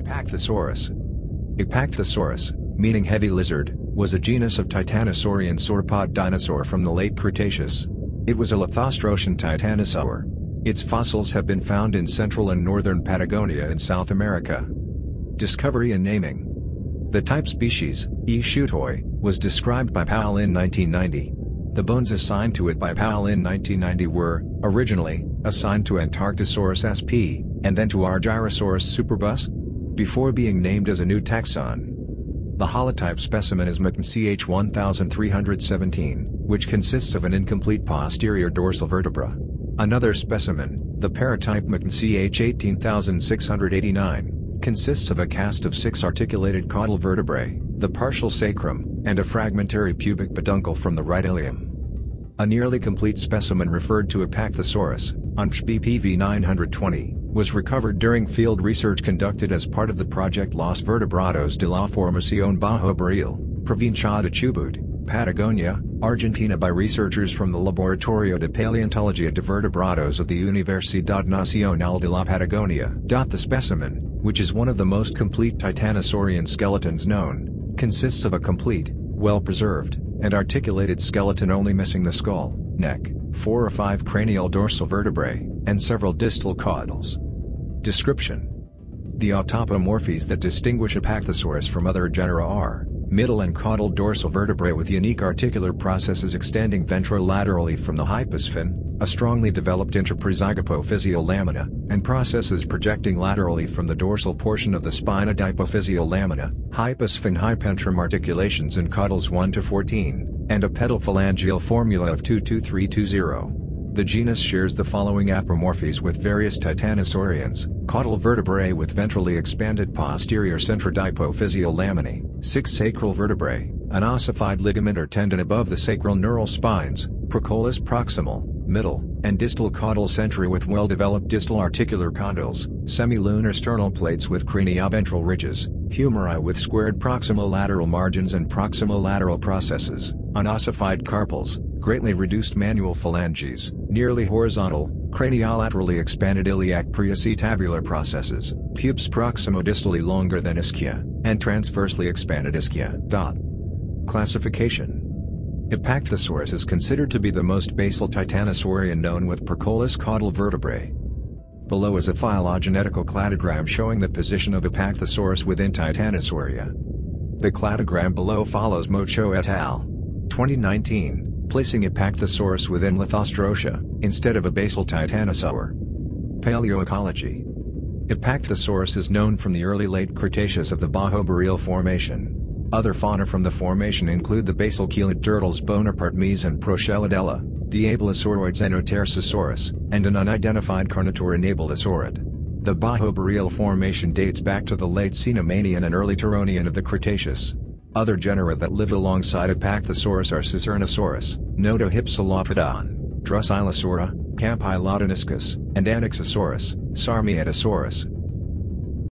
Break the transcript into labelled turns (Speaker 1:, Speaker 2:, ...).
Speaker 1: Epachthosaurus. Epachthosaurus, meaning heavy lizard, was a genus of titanosaurian sauropod dinosaur from the Late Cretaceous. It was a lithostrotian titanosaur. Its fossils have been found in Central and Northern Patagonia in South America. Discovery and naming. The type species, E. shootoi, was described by Powell in 1990. The bones assigned to it by Powell in 1990 were, originally, assigned to Antarctosaurus sp, and then to Argyrosaurus superbus, before being named as a new taxon. The holotype specimen is McNch 1317, which consists of an incomplete posterior dorsal vertebra. Another specimen, the paratype McNch 18689, consists of a cast of 6 articulated caudal vertebrae, the partial sacrum, and a fragmentary pubic peduncle from the right ilium. A nearly complete specimen referred to Epachthosaurus, UNCH BPV 920, was recovered during field research conducted as part of the project Los Vertebrados de la Formación Bajo Barril, Provincia de Chubut, Patagonia, Argentina by researchers from the Laboratorio de Paleontología de Vertebrados of the Universidad Nacional de la Patagonia. The specimen, which is one of the most complete titanosaurian skeletons known, consists of a complete, well-preserved, and articulated skeleton only missing the skull, neck, 4 or 5 cranial dorsal vertebrae, and several distal caudals. Description. The autapomorphies that distinguish Epachthosaurus from other genera are middle and caudal dorsal vertebrae with unique articular processes extending ventrolaterally from the hyposphin, a strongly developed interpresagopophyseal lamina, and processes projecting laterally from the dorsal portion of the spine adipophyseal lamina, hyposphin hypentrum articulations in caudals 1 to 14, and a pedalphalangeal formula of 22320. The genus shares the following apomorphies with various titanosaurians: caudal vertebrae with ventrally expanded posterior centrodipophyseal laminae, 6 sacral vertebrae, an ossified ligament or tendon above the sacral neural spines, procollis proximal, middle, and distal caudal centri with well-developed distal articular condyles, semilunar sternal plates with cranioventral ridges, humeri with squared proximolateral margins and proximolateral processes, unossified carpals, greatly reduced manual phalanges, nearly horizontal, craniolaterally expanded iliac preacetabular processes, pubes proximodistally longer than ischia, and transversely expanded ischia. Classification. Epachthosaurus is considered to be the most basal titanosaurian known with procollis caudal vertebrae. Below is a phylogenetical cladogram showing the position of Epachthosaurus within Titanosauria. The cladogram below follows Mocho et al. 2019. Placing Epachthosaurus within Lithostrotia, instead of a basal titanosaur. Paleoecology. Epachthosaurus is known from the early Late Cretaceous of the Bajo Barril Formation. Other fauna from the formation include the basal keeled turtles Bonapartemys and Prochelidella, the abelosauroid Xenotersosaurus, and an unidentified Carnotauran abelosaurid. The Bajo Barril Formation dates back to the late Cenomanian and early Turonian of the Cretaceous. Other genera that lived alongside Epachthosaurus are Cicernosaurus, Notohypsilophodon, Drusailosaura, Campylodontiscus, and Anaxosaurus, Sarmietosaurus,